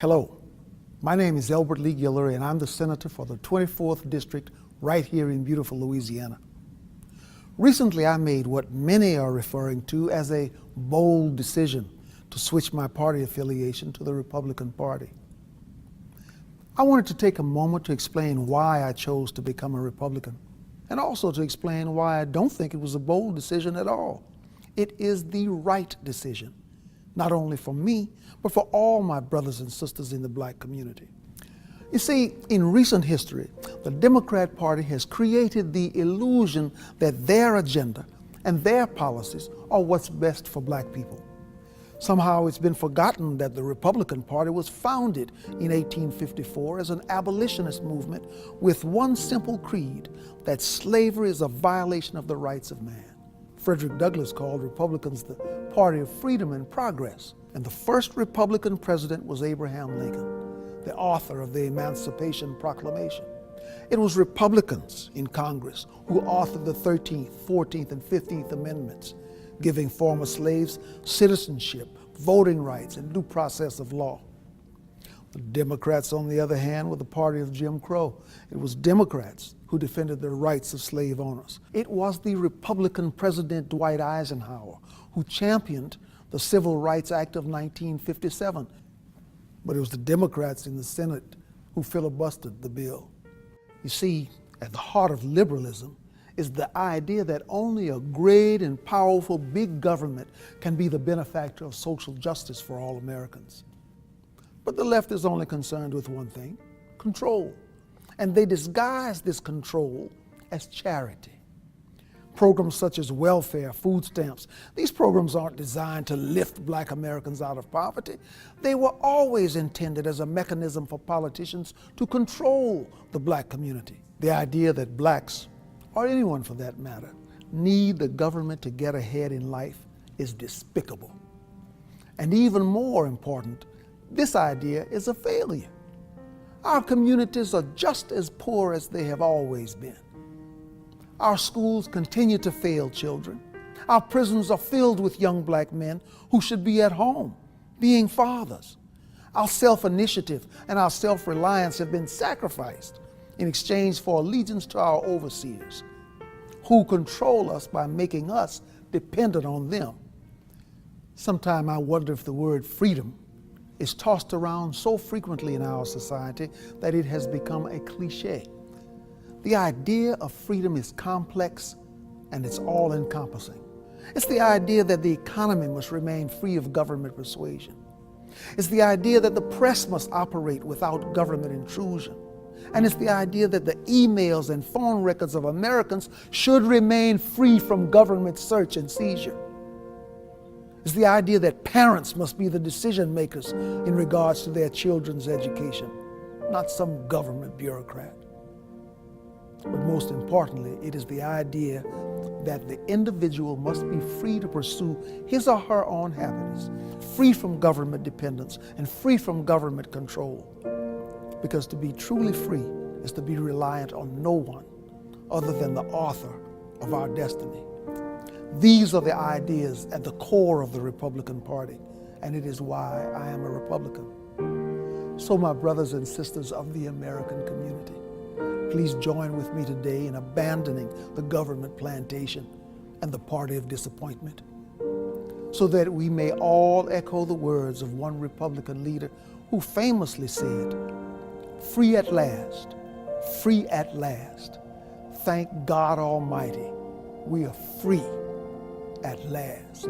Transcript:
Hello, my name is Elbert Guillory, and I'm the senator for the 24th District right here in beautiful Louisiana. Recently, I made what many are referring to as a bold decision to switch my party affiliation to the Republican Party. I wanted to take a moment to explain why I chose to become a Republican, and also to explain why I don't think it was a bold decision at all. It is the right decision, not only for me, but for all my brothers and sisters in the black community. You see, in recent history, the Democrat Party has created the illusion that their agenda and their policies are what's best for black people. Somehow it's been forgotten that the Republican Party was founded in 1854 as an abolitionist movement with one simple creed, that slavery is a violation of the rights of man. Frederick Douglass called Republicans the party of freedom and progress, and the first Republican president was Abraham Lincoln, the author of the Emancipation Proclamation. It was Republicans in Congress who authored the 13th, 14th, and 15th Amendments, giving former slaves citizenship, voting rights, and due process of law. The Democrats, on the other hand, were the party of Jim Crow. It was Democrats who defended the rights of slave owners. It was the Republican President Dwight Eisenhower who championed the Civil Rights Act of 1957. But it was the Democrats in the Senate who filibustered the bill. You see, at the heart of liberalism is the idea that only a great and powerful big government can be the benefactor of social justice for all Americans. But the left is only concerned with one thing: control. And they disguise this control as charity. Programs such as welfare, food stamps, these programs aren't designed to lift black Americans out of poverty. They were always intended as a mechanism for politicians to control the black community. The idea that blacks, or anyone for that matter, need the government to get ahead in life is despicable. And even more important, this idea is a failure. Our communities are just as poor as they have always been. Our schools continue to fail children. Our prisons are filled with young black men who should be at home, being fathers. Our self-initiative and our self-reliance have been sacrificed in exchange for allegiance to our overseers, who control us by making us dependent on them. Sometimes I wonder if the word freedom is tossed around so frequently in our society that it has become a cliche. The idea of freedom is complex and it's all-encompassing. It's the idea that the economy must remain free of government persuasion. It's the idea that the press must operate without government intrusion. And it's the idea that the emails and phone records of Americans should remain free from government search and seizure. It's the idea that parents must be the decision makers in regards to their children's education, not some government bureaucrat. But most importantly, it is the idea that the individual must be free to pursue his or her own happiness, free from government dependence and free from government control. Because to be truly free is to be reliant on no one other than the author of our destiny. These are the ideas at the core of the Republican Party, and it is why I am a Republican. So my brothers and sisters of the American community, please join with me today in abandoning the government plantation and the party of disappointment, so that we may all echo the words of one Republican leader who famously said, "Free at last, free at last. Thank God Almighty, we are free at last."